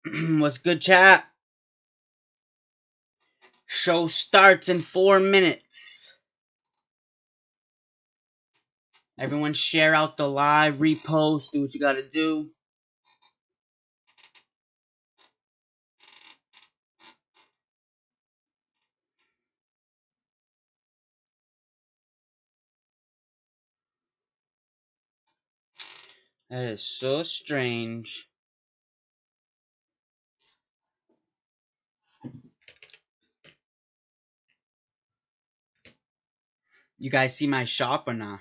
What's good, chat? Show starts in 4 minutes. Everyone share out the live, repost, do what you gotta do. That is so strange. You guys see my shop or not?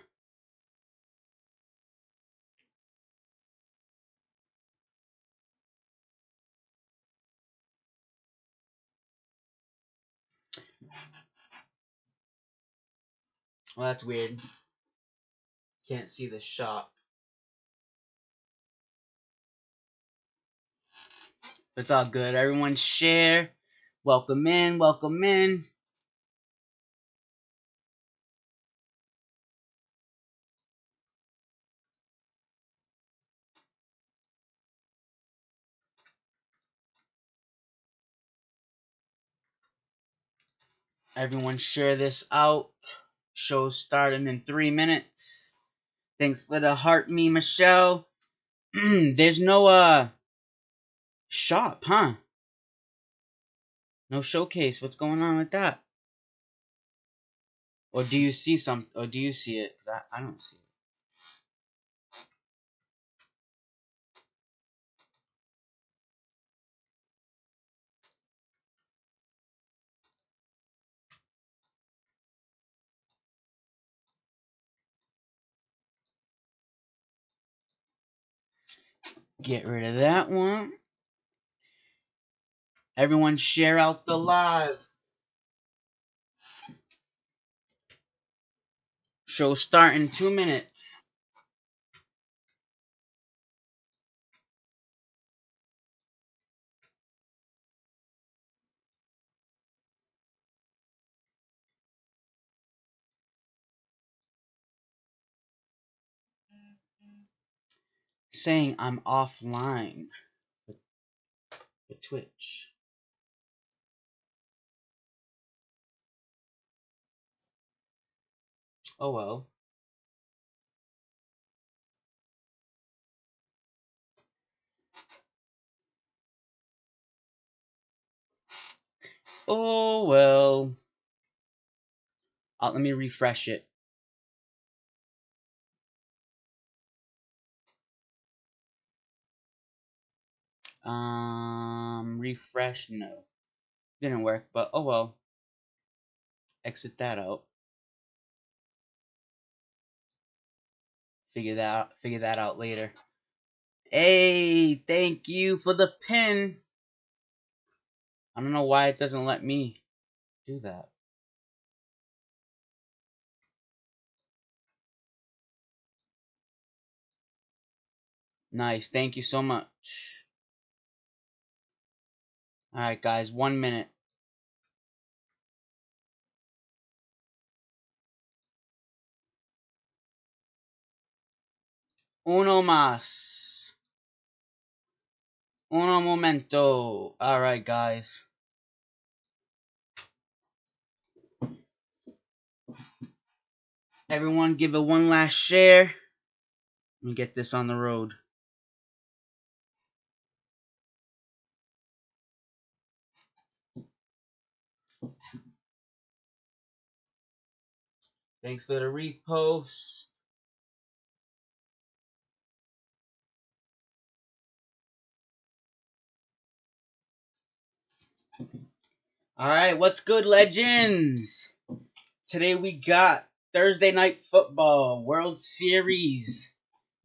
Well, that's weird. Can't see the shop. It's all good. Everyone share. Welcome in, welcome in. Everyone share this out. Show starting in 3 minutes. Thanks for the heart me, Michelle. There's no shop, huh? No showcase. What's going on with that? Or do you see some? Or do you see it? 'Cause I don't see it. Get rid of that one. Everyone share out the live. Show start in 2 minutes. Saying I'm offline with Twitch. Oh well. Oh well. Let me refresh it. Refresh, no. Didn't work, but oh well. Exit that out. Figure that out later. Hey, thank you for the pin. I don't know why it doesn't let me do that. Nice, thank you so much. Alright guys, 1 minute. Uno más. Uno momento. Alright guys. Everyone give it one last share. Let me get this on the road. Thanks for the repost. Alright, what's good, legends? Today we got Thursday Night Football, World Series,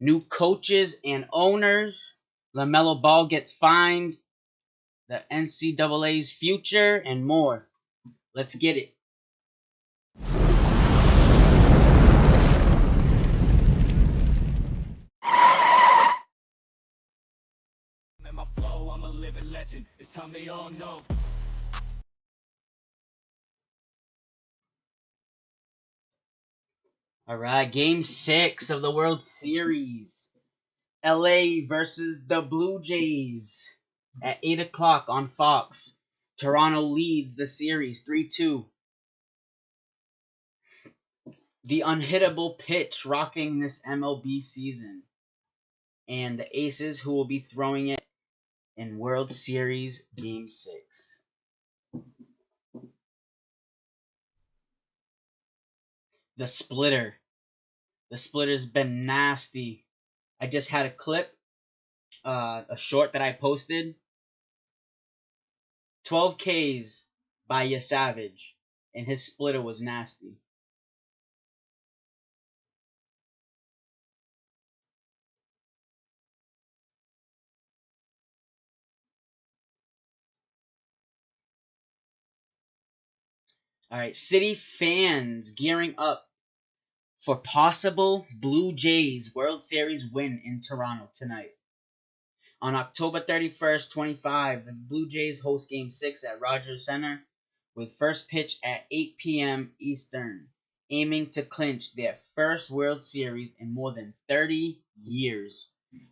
new coaches and owners, LaMelo Ball gets fined, the NCAA's future, and more. Let's get it. My flow, I'm a living legend. It's time they all know. Alright, game 6 of the World Series. LA versus the Blue Jays. at 8 o'clock on Fox. Toronto leads the series 3-2. The unhittable pitch rocking this MLB season. And the Aces who will be throwing it in World Series Game 6. The Splitter. The Splitter's been nasty. I just had a clip, a short that I posted. 12 Ks by Yasavage, and his splitter was nasty. Alright, City fans gearing up for possible Blue Jays World Series win in Toronto tonight. On October 31st, 25, the Blue Jays host Game 6 at Rogers Center with first pitch at 8 p.m. Eastern, aiming to clinch their first World Series in more than 30 years.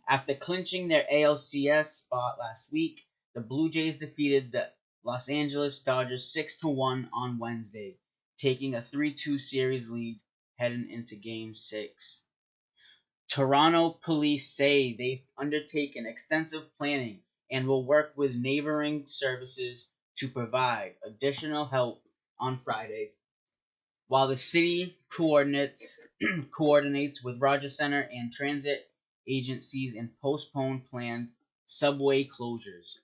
After clinching their ALCS spot last week, the Blue Jays defeated the Los Angeles Dodgers 6-1 on Wednesday, taking a 3-2 series lead heading into Game 6. Toronto police say they've undertaken extensive planning and will work with neighboring services to provide additional help on Friday, while the city coordinates with Rogers Center and transit agencies and postpone planned subway closures.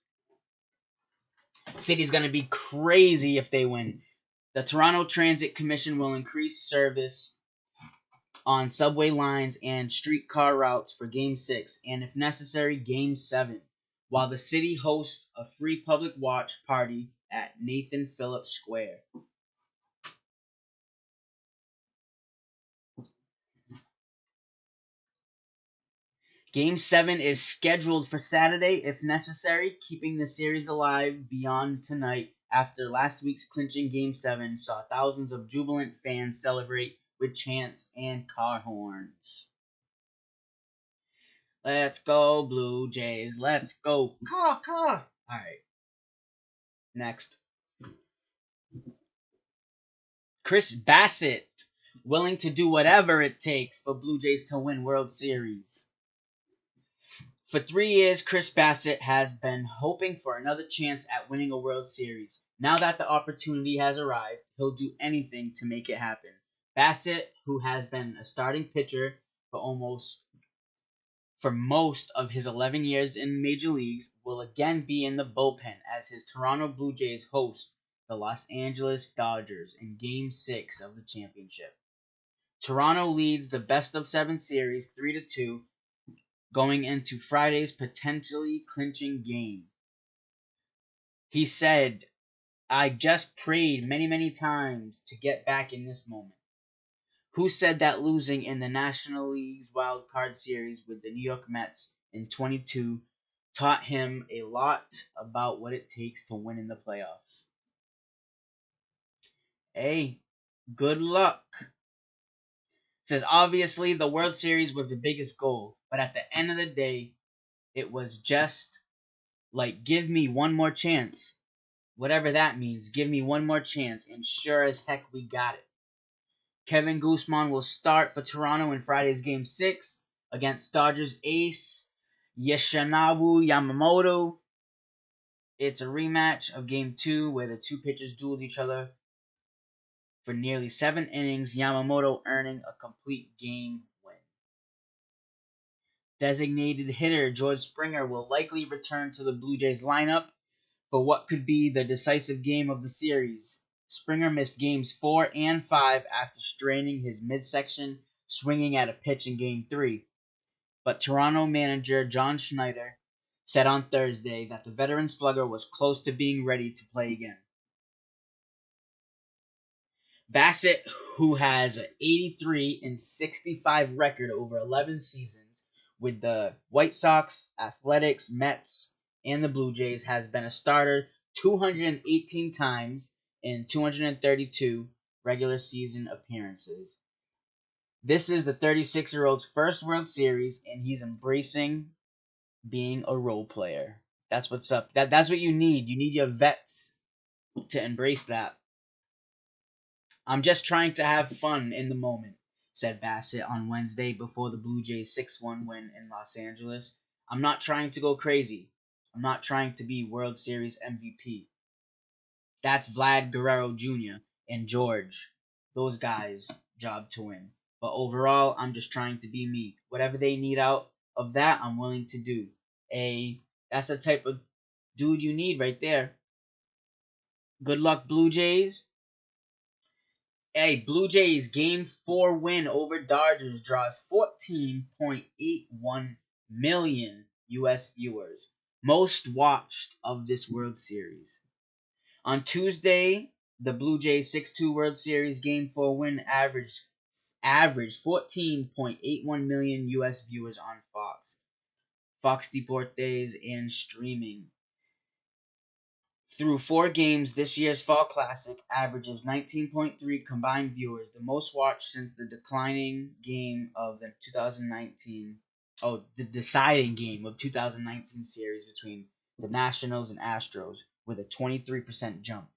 City's going to be crazy if they win. The Toronto Transit Commission will increase service on subway lines and streetcar routes for Game 6 and, if necessary, Game 7, while the city hosts a free public watch party at Nathan Phillips Square. Game 7 is scheduled for Saturday, if necessary, keeping the series alive beyond tonight after last week's clinching Game 7 saw thousands of jubilant fans celebrate with chants and car horns. Let's go, Blue Jays. Let's go. Caw. Alright. Next. Chris Bassitt, willing to do whatever it takes for Blue Jays to win World Series. For 3 years, Chris Bassitt has been hoping for another chance at winning a World Series. Now that the opportunity has arrived, he'll do anything to make it happen. Bassitt, who has been a starting pitcher for most of his 11 years in Major Leagues, will again be in the bullpen as his Toronto Blue Jays host the Los Angeles Dodgers in Game 6 of the championship. Toronto leads the best-of-7 series 3-2, going into Friday's potentially clinching game. He said, "I just prayed many times to get back in this moment." Who said that losing in the National League's Wild Card Series with the New York Mets in 22 taught him a lot about what it takes to win in the playoffs. Hey, good luck. Says, obviously the World Series was the biggest goal, but at the end of the day, it was just like, give me one more chance. Whatever that means, give me one more chance, and sure as heck we got it. Kevin Gausman will start for Toronto in Friday's Game 6 against Dodgers ace Yoshinobu Yamamoto. It's a rematch of Game 2 where the two pitchers dueled each other for nearly 7 innings, Yamamoto earning a complete game win. Designated hitter George Springer will likely return to the Blue Jays lineup for what could be the decisive game of the series. Springer missed Games 4 and 5 after straining his midsection swinging at a pitch in Game 3. But Toronto manager John Schneider said on Thursday that the veteran slugger was close to being ready to play again. Bassitt, who has an 83-65 record over 11 seasons with the White Sox, Athletics, Mets, and the Blue Jays, has been a starter 218 times in 232 regular season appearances. This is the 36-year-old's first World Series, and he's embracing being a role player. That's what's up. That's what you need. You need your vets to embrace that. I'm just trying to have fun in the moment, said Bassett on Wednesday before the Blue Jays 6-1 win in Los Angeles. I'm not trying to go crazy. I'm not trying to be World Series MVP. That's Vlad Guerrero Jr. and George. Those guys' job to win. But overall, I'm just trying to be me. Whatever they need out of that, I'm willing to do. That's the type of dude you need right there. Good luck, Blue Jays. Hey, Blue Jays game 4 win over Dodgers draws 14.81 million US viewers, most watched of this World Series. On Tuesday, the Blue Jays 6-2 World Series game 4 win averaged 14.81 million US viewers on Fox Deportes, and streaming. Through 4 games, this year's Fall Classic averages 19.3 combined viewers, the most watched since the declining game of the 2019 the deciding game of 2019 series between the Nationals and Astros with a 23% jump.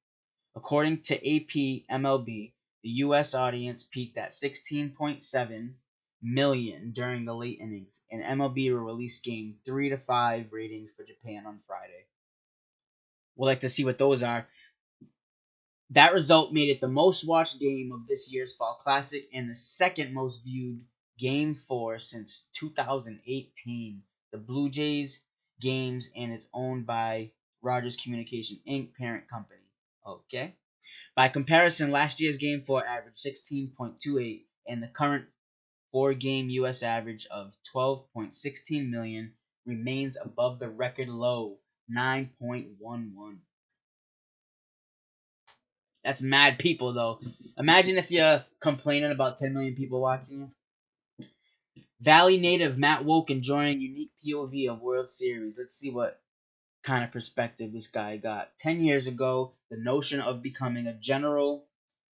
According to AP MLB, the US audience peaked at 16.7 million during the late innings, and MLB will release game 3 to 5 ratings for Japan on Friday. We'll like to see what those are. That result made it the most watched game of this year's Fall Classic and the second most viewed Game 4 since 2018. The Blue Jays games, and it's owned by Rogers Communication Inc. parent company. Okay. By comparison, last year's Game 4 averaged 16.28 and the current 4-game U.S. average of 12.16 million remains above the record low 9.11. That's mad people, though. Imagine if you're complaining about 10 million people watching you. Valley native Matt Woke enjoying unique POV of World Series. Let's see what kind of perspective this guy got. 10 years ago, the notion of becoming a general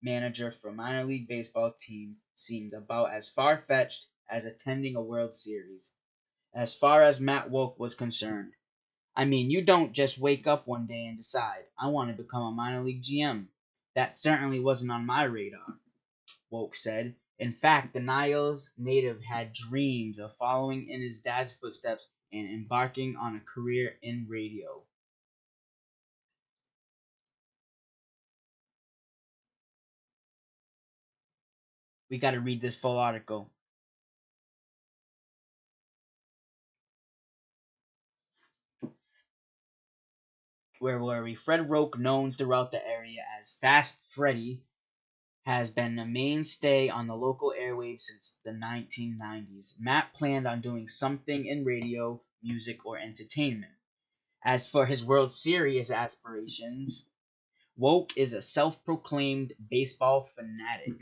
manager for a minor league baseball team seemed about as far-fetched as attending a World Series. As far as Matt Woke was concerned, I mean, you don't just wake up one day and decide, I want to become a minor league GM. That certainly wasn't on my radar, Woke said. In fact, the Niles native had dreams of following in his dad's footsteps and embarking on a career in radio. We got to read this full article. Where were we? Fred Roke, known throughout the area as Fast Freddy, has been a mainstay on the local airwaves since the 1990s. Matt planned on doing something in radio, music, or entertainment. As for his World Series aspirations, Woke is a self-proclaimed baseball fanatic.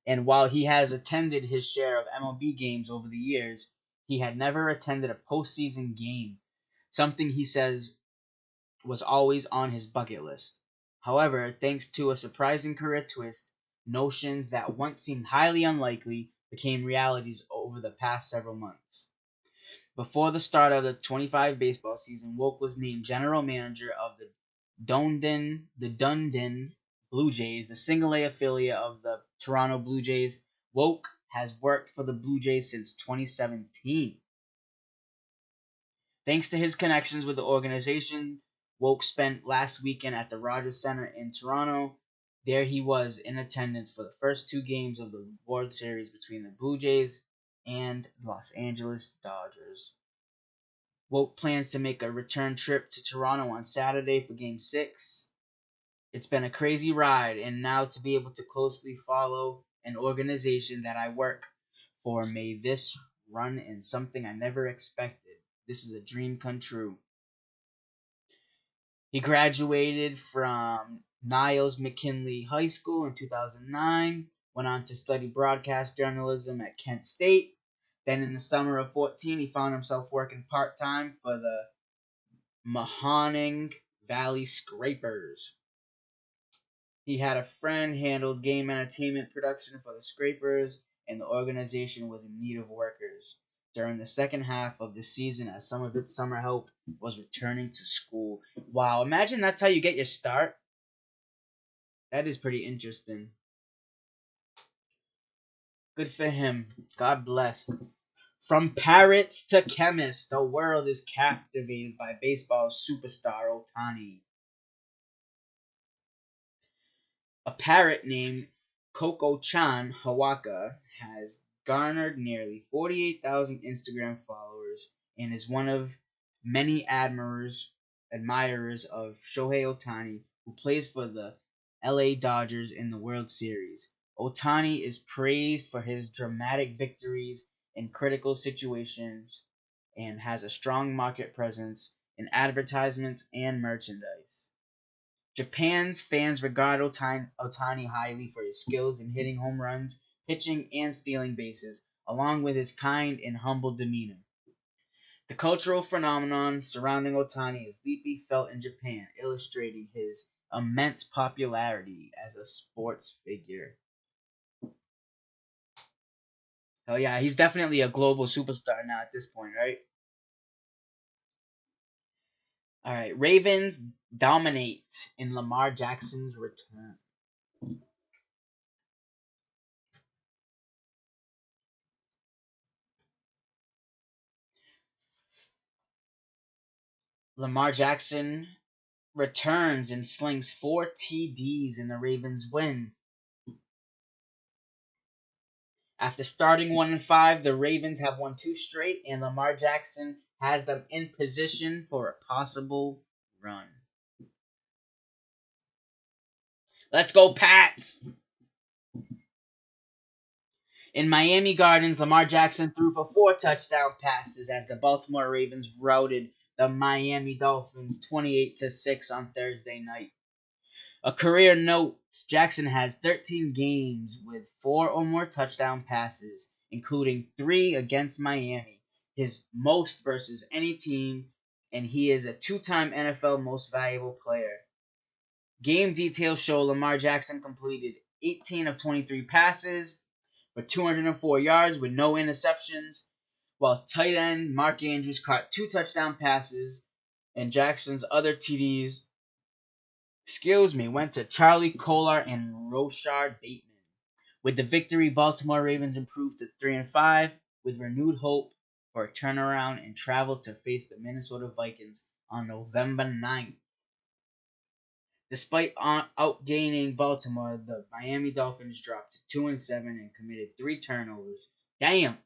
And while he has attended his share of MLB games over the years, he had never attended a postseason game, something he says was always on his bucket list. However, thanks to a surprising career twist, notions that once seemed highly unlikely became realities over the past several months. Before the start of the 25 baseball season, Woke was named general manager of the Dunedin Blue Jays, the single-A affiliate of the Toronto Blue Jays. Woke has worked for the Blue Jays since 2017. Thanks to his connections with the organization, Woke spent last weekend at the Rogers Center in Toronto. There he was in attendance for the first 2 games of the World Series between the Blue Jays and Los Angeles Dodgers. Woke plans to make a return trip to Toronto on Saturday for Game 6. It's been a crazy ride, and now to be able to closely follow an organization that I work for made this run in something I never expected. This is a dream come true. He graduated from Niles McKinley High School in 2009, went on to study broadcast journalism at Kent State. Then in the summer of 14, he found himself working part-time for the Mahoning Valley Scrapers. He had a friend handled game entertainment production for the Scrapers, and the organization was in need of workers. during the second half of the season as some of its summer help was returning to school. Wow, imagine that's how you get your start. That is pretty interesting. Good for him. God bless. From parrots to chemists, the world is captivated by baseball superstar Ohtani. A parrot named Coco-chan Hawaka has garnered nearly 48,000 Instagram followers and is one of many admirers of Shohei Ohtani, who plays for the LA Dodgers in the World Series. Ohtani is praised for his dramatic victories in critical situations and has a strong market presence in advertisements and merchandise. Japan's fans regard Ohtani highly for his skills in hitting home runs, pitching, and stealing bases, along with his kind and humble demeanor. The cultural phenomenon surrounding Ohtani is deeply felt in Japan, illustrating his immense popularity as a sports figure. Hell yeah, he's definitely a global superstar now at this point, right? All right, Ravens dominate in Lamar Jackson's return. Lamar Jackson returns and slings 4 TDs in the Ravens win. After starting 1-5, the Ravens have won 2 straight, and Lamar Jackson has them in position for a possible run. Let's go, Pats! In Miami Gardens, Lamar Jackson threw for 4 touchdown passes as the Baltimore Ravens routed the Miami Dolphins 28-6 on Thursday night. A career note, Jackson has 13 games with 4 or more touchdown passes, including 3 against Miami, his most versus any team, and he is a 2-time NFL Most Valuable Player. Game details show Lamar Jackson completed 18 of 23 passes for 204 yards with no interceptions, while tight end Mark Andrews caught 2 touchdown passes, and Jackson's other TDs went to Charlie Kolar and Rashard Bateman. With the victory, Baltimore Ravens improved to 3-5 with renewed hope for a turnaround and travel to face the Minnesota Vikings on November 9th. Despite outgaining Baltimore, the Miami Dolphins dropped to 2-7 and committed 3 turnovers. Damn!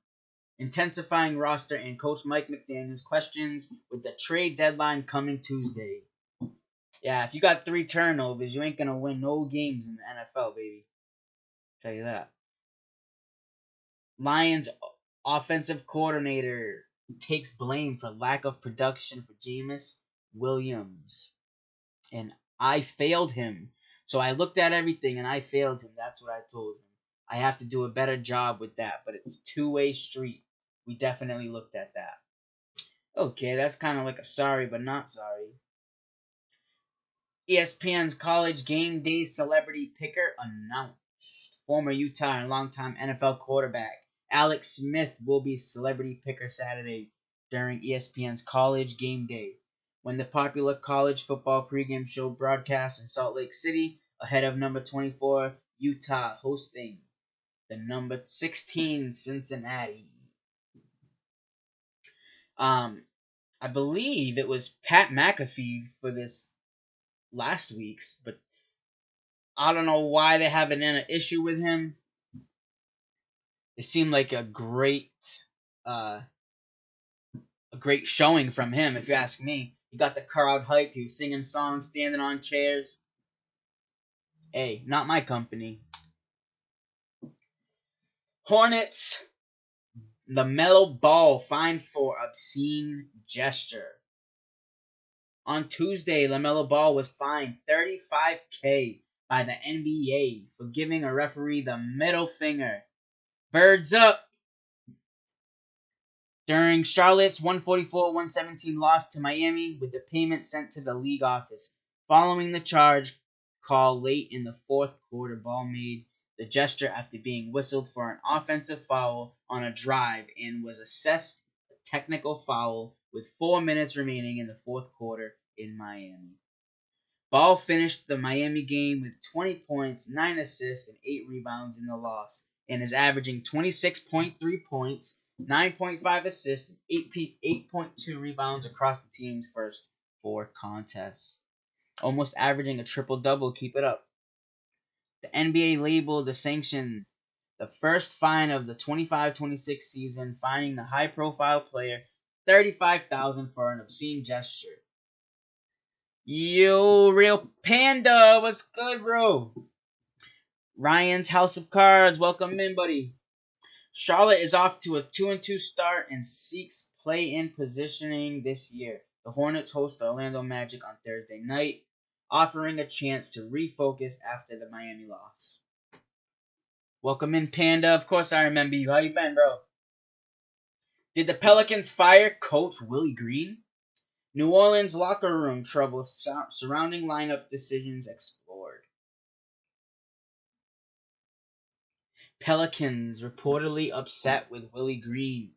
Intensifying roster and coach Mike McDaniel's questions with the trade deadline coming Tuesday. Yeah, if you got 3 turnovers, you ain't gonna win no games in the NFL, baby. Tell you that. Lions offensive coordinator takes blame for lack of production for Jameis Williams. And I failed him. So I looked at everything and I failed him. That's what I told him. I have to do a better job with that, but it's a two-way street. We definitely looked at that. Okay, that's kind of like a sorry but not sorry. ESPN's College Game Day celebrity picker announced. Former Utah and longtime NFL quarterback Alex Smith will be celebrity picker Saturday during ESPN's College Game Day, when the popular college football pregame show broadcasts in Salt Lake City ahead of number 24 Utah hosting the number 16 Cincinnati. I believe it was Pat McAfee for this last week's, but I don't know why they have an issue with him. It seemed like a great showing from him, if you ask me. He got the crowd hyped. He was singing songs, standing on chairs. Hey, not my company. Hornets, LaMelo Ball fined for obscene gesture. On Tuesday, LaMelo Ball was fined $35,000 by the NBA for giving a referee the middle finger. Birds up! During Charlotte's 144-117 loss to Miami, with the payment sent to the league office. Following the charge call late in the fourth quarter, Ball made the gesture after being whistled for an offensive foul on a drive and was assessed a technical foul with 4 minutes remaining in the fourth quarter in Miami. Ball finished the Miami game with 20 points, 9 assists, and 8 rebounds in the loss, and is averaging 26.3 points, 9.5 assists, and 8.2 rebounds across the team's first 4 contests. Almost averaging a triple-double. Keep it up. The NBA labeled the sanction the first fine of the 25-26 season, fining the high-profile player $35,000 for an obscene gesture. Yo, Real Panda, what's good, bro? Ryan's House of Cards, welcome in, buddy. Charlotte is off to a 2-2 start and seeks play-in positioning this year. The Hornets host the Orlando Magic on Thursday night, offering a chance to refocus after the Miami loss. Welcome in, Panda. Of course I remember you. How you been, bro? Did the Pelicans fire Coach Willie Green? New Orleans locker room trouble surrounding lineup decisions explored. Pelicans reportedly upset with Willie Green.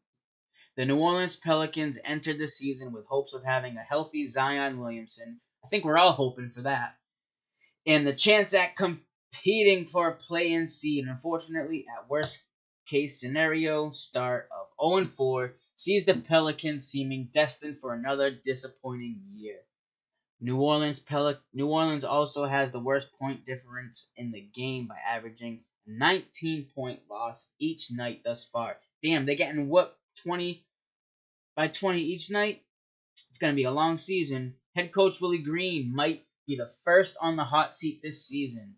The New Orleans Pelicans entered the season with hopes of having a healthy Zion Williamson. I think we're all hoping for that. And the chance at competing for a play-in seed. Unfortunately, at worst case scenario, start of 0-4 sees the Pelicans seeming destined for another disappointing year. New Orleans also has the worst point difference in the game by averaging a 19-point loss each night thus far. Damn, they're getting whooped 20 by 20 each night. It's going to be a long season. Head coach Willie Green might be the first on the hot seat this season.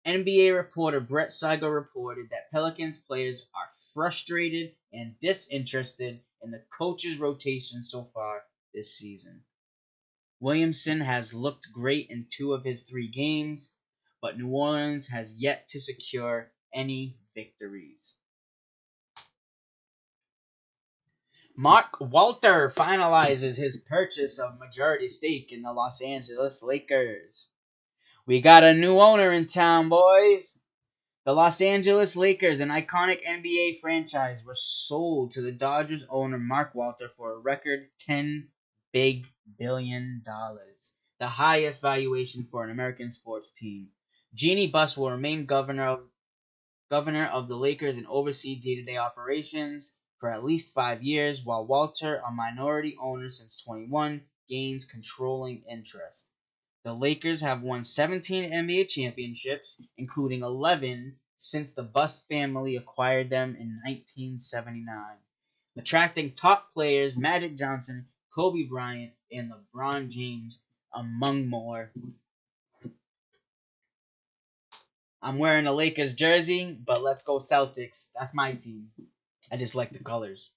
NBA reporter Brett Seigel reported that Pelicans players are frustrated and disinterested in the coach's rotation so far this season. Williamson has looked great in 2 of his 3 games, but New Orleans has yet to secure any victories. Mark Walter finalizes his purchase of majority stake in the Los Angeles Lakers. We got a new owner in town, boys. The Los Angeles Lakers, an iconic NBA franchise, were sold to the Dodgers owner Mark Walter for a record $10 billion, the highest valuation for an American sports team. Jeannie Buss will remain governor of the Lakers and oversee day-to-day operations for at least 5 years, while Walter, a minority owner since 21, gains controlling interest. The Lakers have won 17 NBA championships, including 11 since the Buss family acquired them in 1979, attracting top players Magic Johnson, Kobe Bryant, and LeBron James, among more. I'm wearing a Lakers jersey, but let's go Celtics. That's my team. I just like the colors.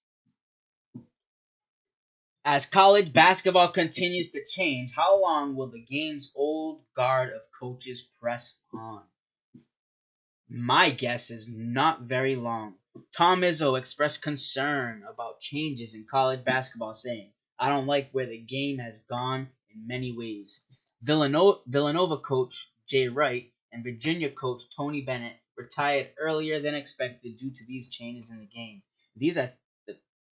As college basketball continues to change, how long will the game's old guard of coaches press on? My guess is not very long. Tom Izzo expressed concern about changes in college basketball, saying, "I don't like where the game has gone in many ways." Villanova coach Jay Wright and Virginia coach Tony Bennett retired earlier than expected due to these changes in the game. These are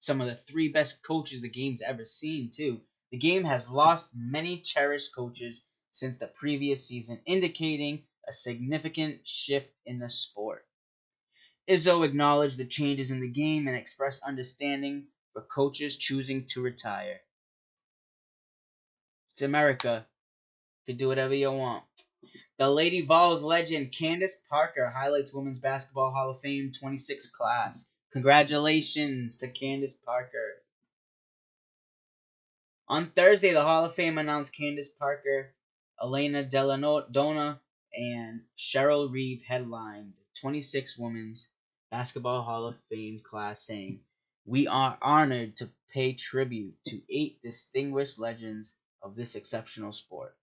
some of the 3 best coaches the game's ever seen, too. The game has lost many cherished coaches since the previous season, indicating a significant shift in the sport. Izzo acknowledged the changes in the game and expressed understanding for coaches choosing to retire. It's America. You can do whatever you want. The Lady Vols legend Candace Parker highlights Women's Basketball Hall of Fame 26 class. Congratulations to Candace Parker. On Thursday, the Hall of Fame announced Candace Parker, Elena Della and Cheryl Reeve headlined the 26 Women's Basketball Hall of Fame class, saying, "We are honored to pay tribute to 8 distinguished legends of this exceptional sport."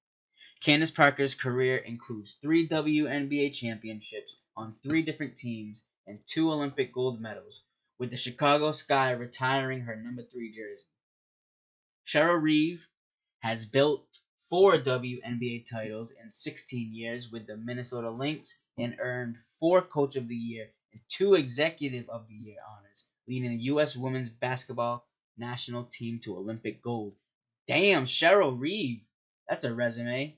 Candace Parker's career includes 3 WNBA championships on 3 different teams and 2 Olympic gold medals, with the Chicago Sky retiring her number 3 jersey. Cheryl Reeve has built 4 WNBA titles in 16 years with the Minnesota Lynx and earned 4 Coach of the Year and 2 Executive of the Year honors, leading the U.S. women's basketball national team to Olympic gold. Damn, Cheryl Reeve. That's a resume.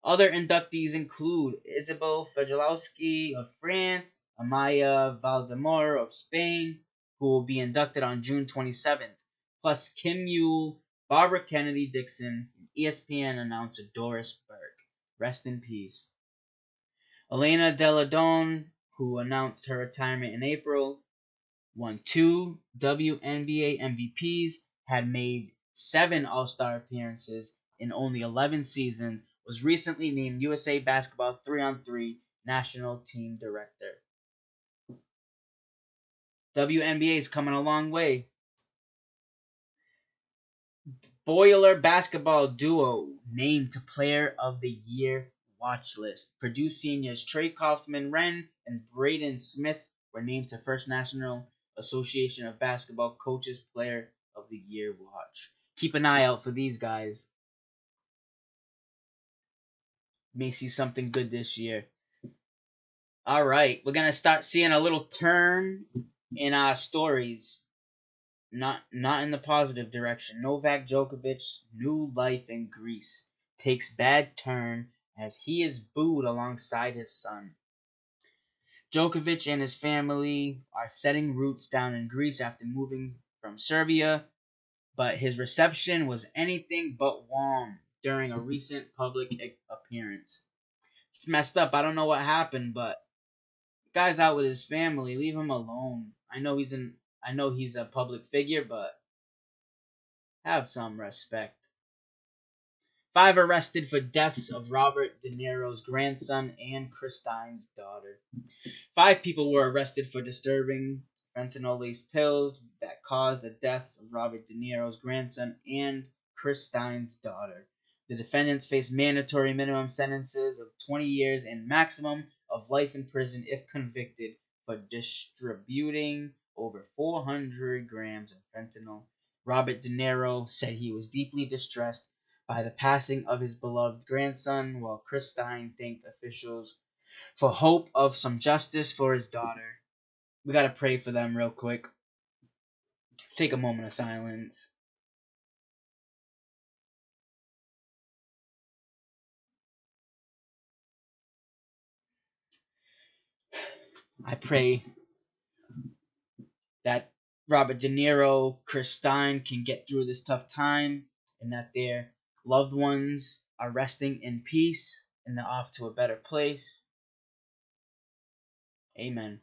Other inductees include Isabel Fajalowski of France, Amaya Valdemar of Spain, who will be inducted on June 27th, plus Kim Yule, Barbara Kennedy Dixon, and ESPN announcer Doris Burke. Rest in peace. Elena Deladon, who announced her retirement in April, won 2 WNBA MVPs, had made 7 All-Star appearances in only 11 seasons, was recently named USA Basketball 3-on-3 National Team Director. WNBA is coming a long way. Boiler basketball duo named to Player of the Year watch list. Purdue seniors Trey Kaufman-Renn and Braden Smith were named to First National Association of Basketball Coaches Player of the Year watch. Keep an eye out for these guys. May see something good this year. All right, we're gonna start seeing a little turn in our stories. Not in the positive direction. Novak Djokovic's new life in Greece takes bad turn as he is booed alongside his son. Djokovic and his family are setting roots down in Greece after moving from Serbia, but his reception was anything but warm during a recent public appearance. It's messed up. I don't know what happened, but the guy's out with his family. Leave him alone. I know he's a public figure, but have some respect. 5 arrested for deaths of Robert De Niro's grandson and Christine's daughter. 5 people were arrested for distributing fentanyl-laced pills that caused the deaths of Robert De Niro's grandson and Christine's daughter. The defendants face mandatory minimum sentences of 20 years and maximum of life in prison if convicted for distributing over 400 grams of fentanyl. Robert De Niro said he was deeply distressed by the passing of his beloved grandson, while Christine thanked officials for hope of some justice for his daughter. We gotta pray for them real quick. Let's take a moment of silence. I pray that Robert De Niro, Christine can get through this tough time and that their loved ones are resting in peace and they're off to a better place. Amen.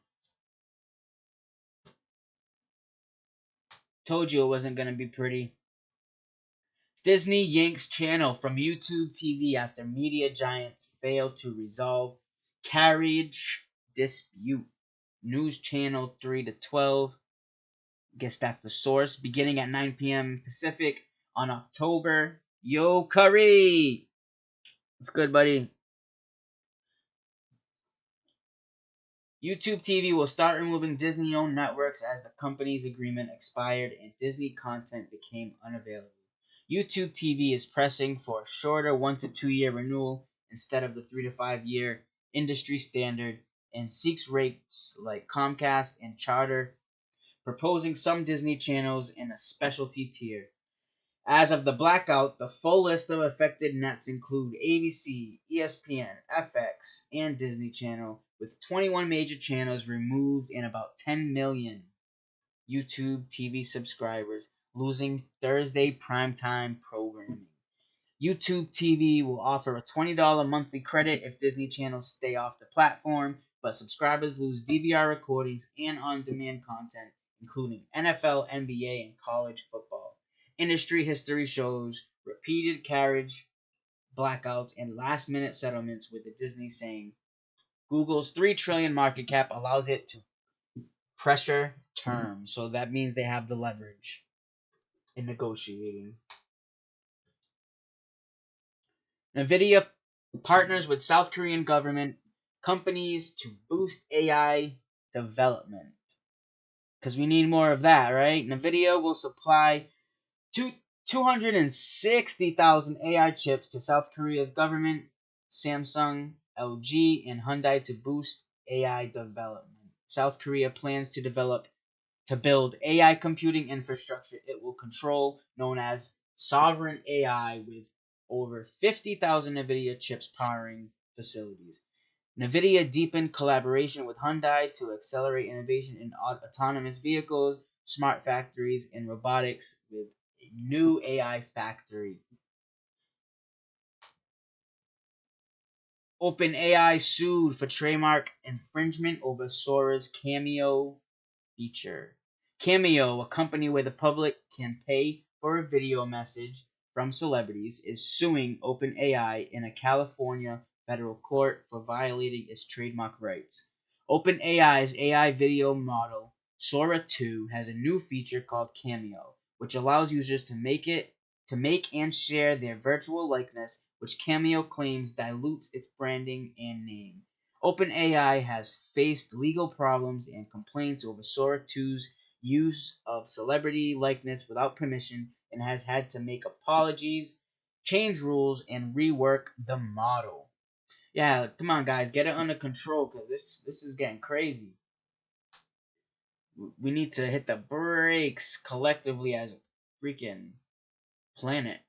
Told you it wasn't going to be pretty. Disney yanks channel from YouTube TV after media giants fail to resolve carriage dispute. News channel 3 to 12. Guess that's the source. Beginning at 9 p.m. Pacific on October. Yo, Curry! What's good, buddy? YouTube TV will start removing Disney-owned networks as the company's agreement expired and Disney content became unavailable. YouTube TV is pressing for a shorter 1 to 2 year renewal instead of the 3 to 5 year industry standard and seeks rates like Comcast and Charter, proposing some Disney channels in a specialty tier. As of the blackout, the full list of affected nets include ABC, ESPN, FX, and Disney Channel, with 21 major channels removed and about 10 million YouTube TV subscribers losing Thursday primetime programming. YouTube TV will offer a $20 monthly credit if Disney channels stay off the platform, but subscribers lose DVR recordings and on-demand content, including NFL, NBA, and college football. Industry history shows repeated carriage blackouts and last-minute settlements, with the Disney saying Google's $3 trillion market cap allows it to pressure terms. So that means they have the leverage in negotiating. NVIDIA partners with South Korean government companies to boost AI development. Because we need more of that, right? NVIDIA will supply 260,000 AI chips to South Korea's government, Samsung, LG, and Hyundai to boost AI development. South Korea plans to build AI computing infrastructure it will control, known as sovereign AI, with over 50,000 NVIDIA chips powering facilities. NVIDIA deepened collaboration with Hyundai to accelerate innovation in autonomous vehicles, smart factories, and robotics with a new AI factory. OpenAI sued for trademark infringement over Sora's Cameo feature. Cameo, a company where the public can pay for a video message from celebrities, is suing OpenAI in a California federal court for violating its trademark rights. OpenAI's AI video model, Sora 2, has a new feature called Cameo, which allows users to make and share their virtual likeness, which Cameo claims dilutes its branding and name. OpenAI has faced legal problems and complaints over Sora 2's use of celebrity likeness without permission and has had to make apologies, change rules, and rework the model. Yeah, come on, guys, get it under control because this is getting crazy. We need to hit the brakes collectively as a freaking planet.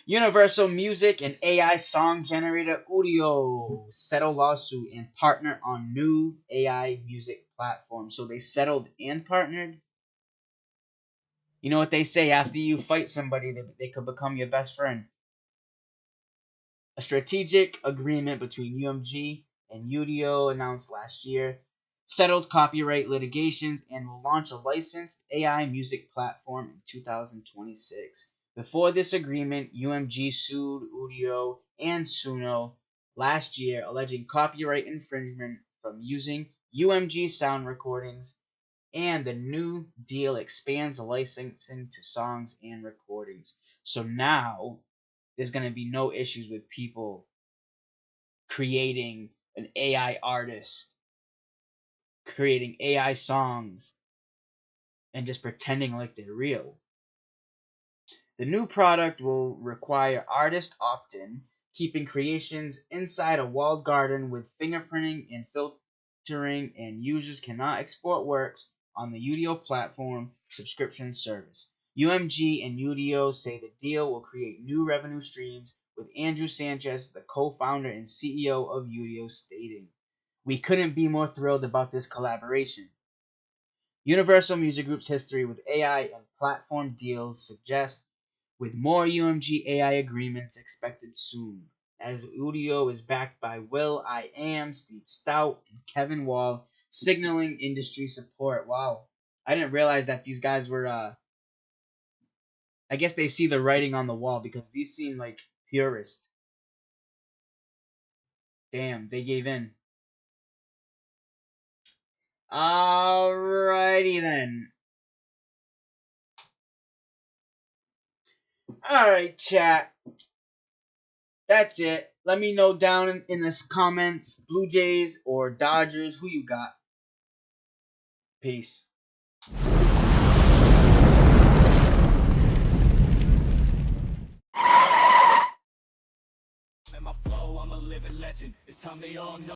Universal Music and AI song generator Udio settle lawsuit and partner on new AI music platform. So they settled and partnered. You know what they say, after you fight somebody, they could become your best friend. A strategic agreement between UMG and Udio announced last year settled copyright litigations and will launch a licensed AI music platform in 2026. Before this agreement, UMG sued Udio and Suno last year, alleging copyright infringement from using UMG sound recordings, and the new deal expands licensing to songs and recordings. So now there's going to be no issues with people creating an AI artist, creating AI songs, and just pretending like they're real. The new product will require artist opt-in, keeping creations inside a walled garden with fingerprinting and filtering, and users cannot export works on the Udio platform subscription service. UMG and Udio say the deal will create new revenue streams, with Andrew Sanchez, the co-founder and CEO of Udio, stating, "We couldn't be more thrilled about this collaboration." Universal Music Group's history with AI and platform deals suggests with more UMG AI agreements expected soon, as Udio is backed by will.i.am, Steve Stoute, and Kevin Wall, signaling industry support. Wow, I didn't realize that these guys were, I guess they see the writing on the wall because these seem like purists. Damn, they gave in. Alrighty then. Alright, chat. That's it. Let me know down in the comments, Blue Jays or Dodgers, who you got. Peace. My flow, I'm a living legend. It's time they all know.